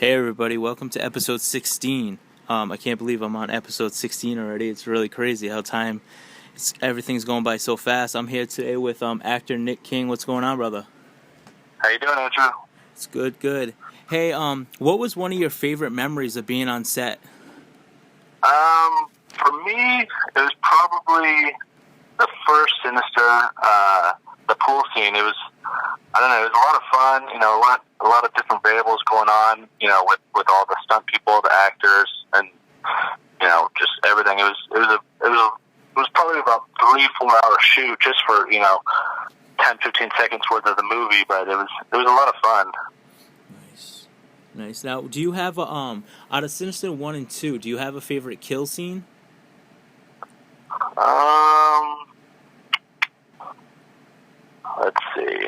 Hey everybody, welcome to episode 16. I can't believe I'm on episode 16 already. It's really crazy how everything's going by so fast. I'm here today with actor Nick King. What's going on, brother? How you doing, Andrew? It's good. Hey, what was one of your favorite memories of being on set? For me, it was probably the first Sinister, the pool scene. It was, I don't know, it was a lot of fun. You know, a lot of different variables going on. You know, with all the stunt people, the actors, and you know, just everything. It was probably about 3-4 hour shoot just for 10-15 seconds worth of the movie, but it was a lot of fun. Nice. Now, do you have out of Sinister 1 and 2, do you have a favorite kill scene? Let's see.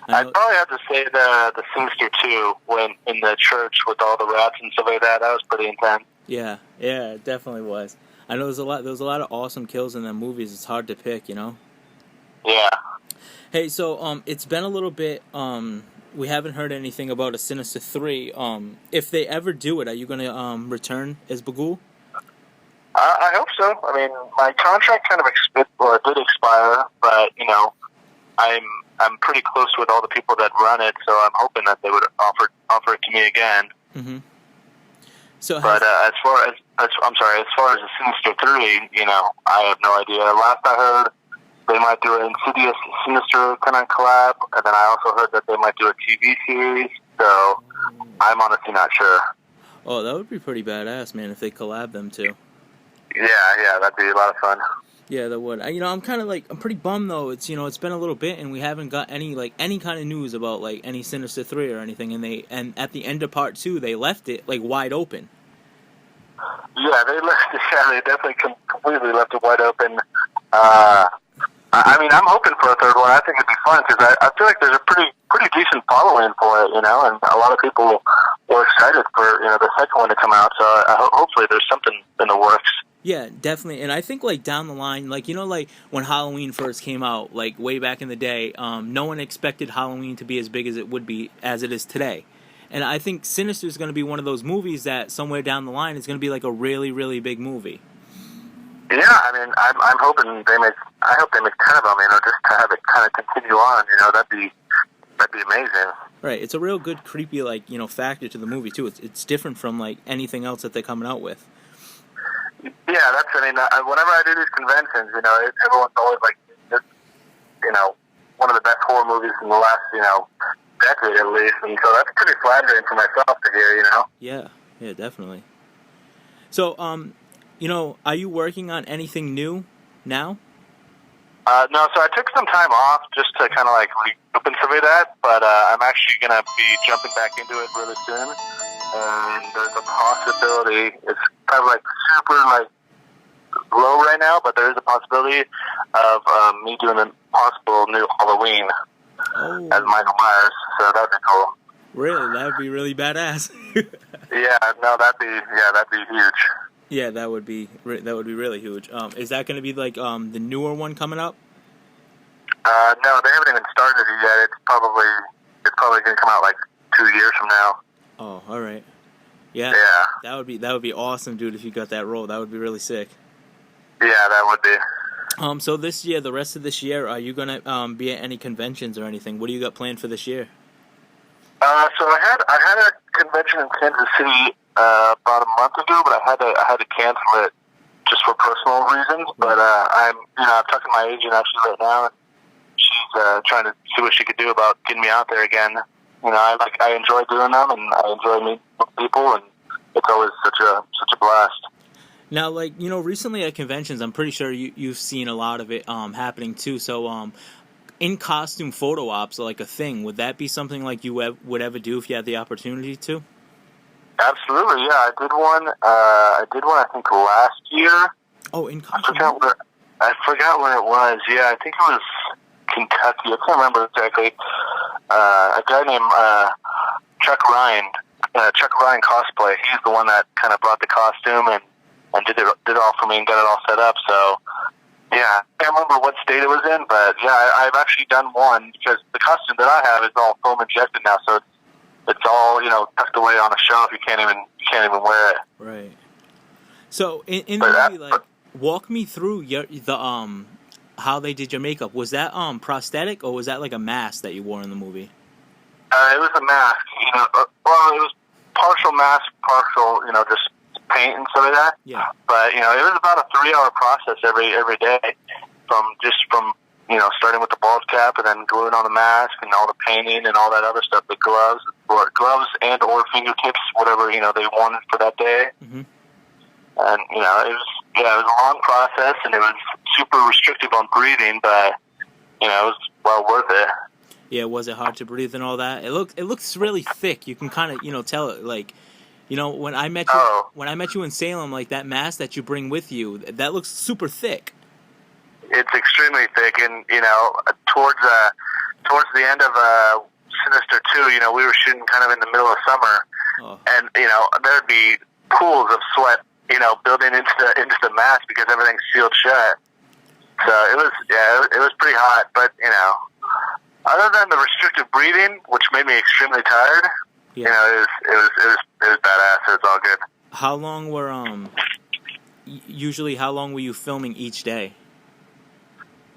I'd probably have to say the Sinister 2 when in the church with all the rats and stuff like that. That was pretty intense. Yeah, it definitely was. I know there was a lot of awesome kills in the movies. It's hard to pick, you know. Yeah. Hey, so it's been a little bit. We haven't heard anything about a Sinister 3. If they ever do it, are you going to return as Bughuul? I hope so. I mean, my contract kind of did expire, but I'm pretty close with all the people that run it, so I'm hoping that they would offer it to me again. Mm-hmm. So, but as far as the Sinister 3, I have no idea. Last I heard, they might do an Insidious Sinister kind of collab, and then I also heard that they might do a TV series. So I'm honestly not sure. Oh, that would be pretty badass, man, if they collab them too. Yeah, that'd be a lot of fun. Yeah, that would. I'm kind of I'm pretty bummed though. It's it's been a little bit and we haven't got any kind of news about any Sinister 3 or anything. And at the end of part 2, they left it wide open. Yeah, they definitely completely left it wide open. I mean, I'm hoping for a third one. I think it'd be fun because I feel like there's a pretty decent following for it, and a lot of people were excited for the second one to come out. So hopefully there's something in the works. Yeah, definitely. And I think down the line, when Halloween first came out, way back in the day, no one expected Halloween to be as big as it is today. And I think Sinister is going to be one of those movies that somewhere down the line is going to be a really, really big movie. Yeah, I mean, I'm hoping I hope they make 10 of them, just to have it kind of continue on. That'd be amazing. Right, it's a real good creepy factor to the movie too. It's different from anything else that they're coming out with. Yeah, whenever I do these conventions, everyone's always this, one of the best horror movies in the last, decade at least, and so that's pretty flattering for myself to hear, Yeah, definitely. So, are you working on anything new now? No, so I took some time off just to kind of reopen some of that, but I'm actually going to be jumping back into it really soon, and there's a possibility, it's kind of super low right now, but there is a possibility of me doing a possible new Halloween as Michael Myers, so that'd be cool. Really? That would be really badass. Yeah, no, that'd be huge. Yeah, that would be really huge. Is that going to be the newer one coming up? No, they haven't even started it yet. It's probably going to come out 2 years from now. Oh, all right. Yeah. That would be awesome, dude. If you got that role, that would be really sick. Yeah, that would be. So this year, the rest of this year, are you gonna be at any conventions or anything? What do you got planned for this year? So I had a convention in Kansas City about a month ago, but I had to cancel it just for personal reasons. But I'm talking to my agent actually right now, and she's trying to see what she could do about getting me out there again. I enjoy doing them, and I enjoy meeting people, and it's always such a blast. Now, recently at conventions, I'm pretty sure you've seen a lot of it happening too. So, in-costume photo ops are a thing. Would that be something you would ever do if you had the opportunity to? Absolutely, yeah. I did one. I think last year. Oh, in costume. I forgot where it was. Yeah, I think it was Kentucky. I can't remember exactly. A guy named Chuck Ryan Cosplay. He's the one that kind of brought the costume and did it all for me and got it all set up. So, yeah, I can't remember what state it was in, but yeah, I've actually done one because the costume that I have is all foam injected now, so it's all tucked away on a shelf. You can't even wear it. Right. So in the movie, like, walk me through the how they did your makeup. Was that prosthetic, or was that like a mask that you wore in the movie? It was a mask. Well, it was partial mask, partial just paint and stuff like that. Yeah. But it was about a 3-hour process every day, from starting with the bald cap and then gluing on the mask and all the painting and all that other stuff, the gloves and or fingertips, whatever they wanted for that day. Mm-hmm. And it was a long process, and it was super restrictive on breathing, but it was well worth it. Yeah, was it hard to breathe and all that? It looks really thick. You can kind of tell it, like, when I met you in Salem, like, that mask that you bring with you, that looks super thick. It's extremely thick, and towards the end of Sinister 2, we were shooting kind of in the middle of summer, and there'd be pools of sweat, building into the mask because everything's sealed shut. So it was pretty hot, but other than the restrictive breathing, which made me extremely tired, it was badass. It was all good. How long were usually how long were you filming each day?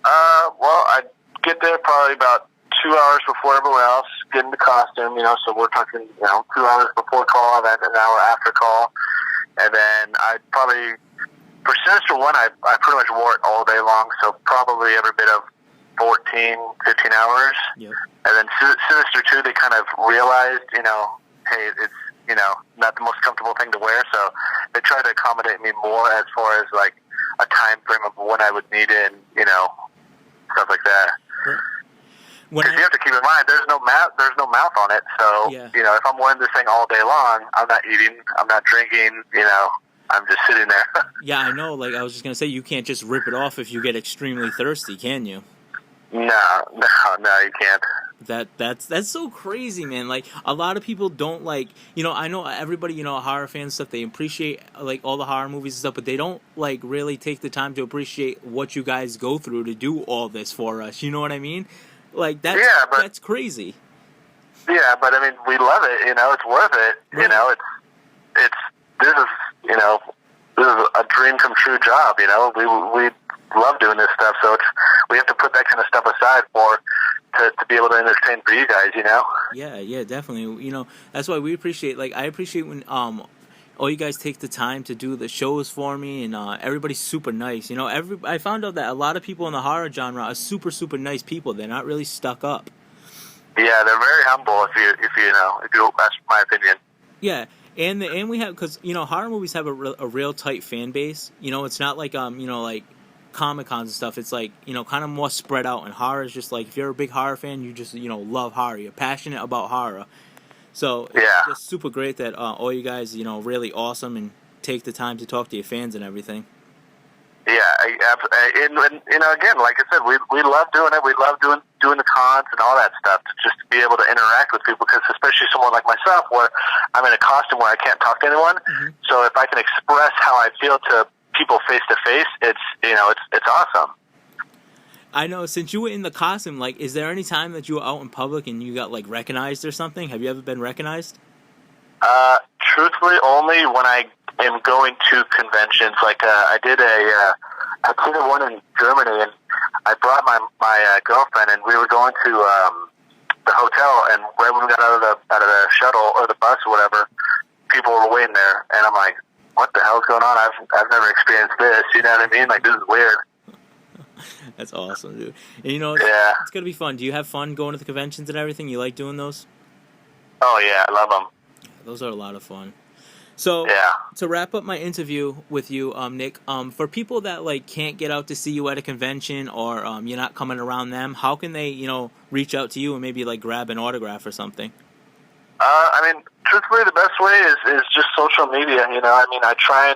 Well, I'd get there probably about 2 hours before everyone else, get in the costume, so we're talking, 2 hours before call, then an hour after call. And then I'd probably, for Sinister 1, I pretty much wore it all day long, so probably every bit of 14, 15 hours. Yep. And then Sinister 2, they kind of realized, hey, it's, not the most comfortable thing to wear, so they tried to accommodate me more as far as, like, a time frame of when I would need it, and, stuff like that. Because you have to keep in mind, there's no mouth on it, so, yeah. If I'm wearing this thing all day long, I'm not eating, I'm not drinking, I'm just sitting there. Yeah, I know, like, I was just going to say, you can't just rip it off if you get extremely thirsty, can you? No, you can't. That's so crazy, man. Like, a lot of people don't, like, I know everybody, horror fans and stuff, they appreciate, like, all the horror movies and stuff, but they don't, like, really take the time to appreciate what you guys go through to do all this for us. You know what I mean? Like, that's crazy. Yeah, but I mean, we love it. It's worth it. Right. This is a dream come true job. We love doing this stuff, so we have to put that kind of stuff aside to be able to entertain for you guys. Yeah, definitely. That's why we appreciate. Like, I appreciate when all you guys take the time to do the shows for me, and everybody's super nice. I found out that a lot of people in the horror genre are super, super nice people. They're not really stuck up. Yeah, they're very humble. If you ask my opinion. Yeah, and we have, because horror movies have a real tight fan base. It's not like like Comic-Cons and stuff. It's like kind of more spread out. And horror is just like, if you're a big horror fan, you just love horror. You're passionate about horror. So it's just super great that all you guys, really awesome and take the time to talk to your fans and everything. Yeah, and again, like I said, we love doing it. We love doing the cons and all that stuff, to be able to interact with people. Because especially someone like myself, where I'm in a costume where I can't talk to anyone, so if I can express how I feel to people face to face, it's awesome. I know, since you were in the costume, like, is there any time that you were out in public and you got, like, recognized or something? Have you ever been recognized? Truthfully, only when I am going to conventions. Like, I did one in Germany, and I brought my girlfriend, and we were going to the hotel, and right when we got out of the shuttle or the bus or whatever, people were waiting there, and I'm like, what the hell's going on? I've never experienced this. You know what I mean? Like, this is weird. That's awesome, dude. And it's gonna be fun. Do you have fun going to the conventions and everything? You like doing those? Oh yeah, I love them. Yeah, those are a lot of fun. So to wrap up my interview with you, Nick, for people that like can't get out to see you at a convention, or you're not coming around them, how can they reach out to you and maybe like grab an autograph or something? I mean, truthfully, the best way is just social media. I mean, I try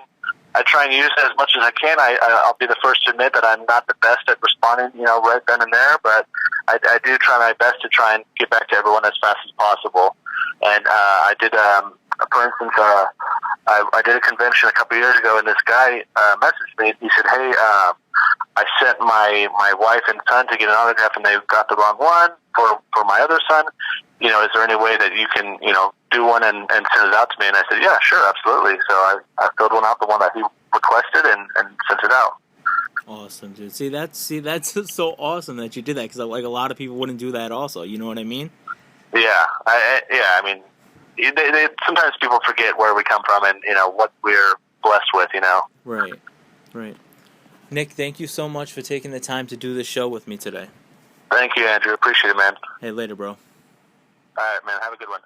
and use it as much as I can. I'll be the first to admit that I'm not the best at responding, right then and there, but I do try my best to try and get back to everyone as fast as possible. And I did, for instance, I did a convention a couple of years ago, and this guy messaged me. He said, "Hey, I sent my wife and son to get an autograph, and they got the wrong one for my other son. is there any way that you can, do one and send it out to me? And I said, yeah, sure, absolutely. So I filled one out, the one that he requested, and sent it out. Awesome, dude. See, that's so awesome that you did that, because like a lot of people wouldn't do that also. You know what I mean? Yeah, I mean, they sometimes people forget where we come from and what we're blessed with. Right. Nick, thank you so much for taking the time to do this show with me today. Thank you, Andrew. Appreciate it, man. Hey, later, bro. All right, man. Have a good one.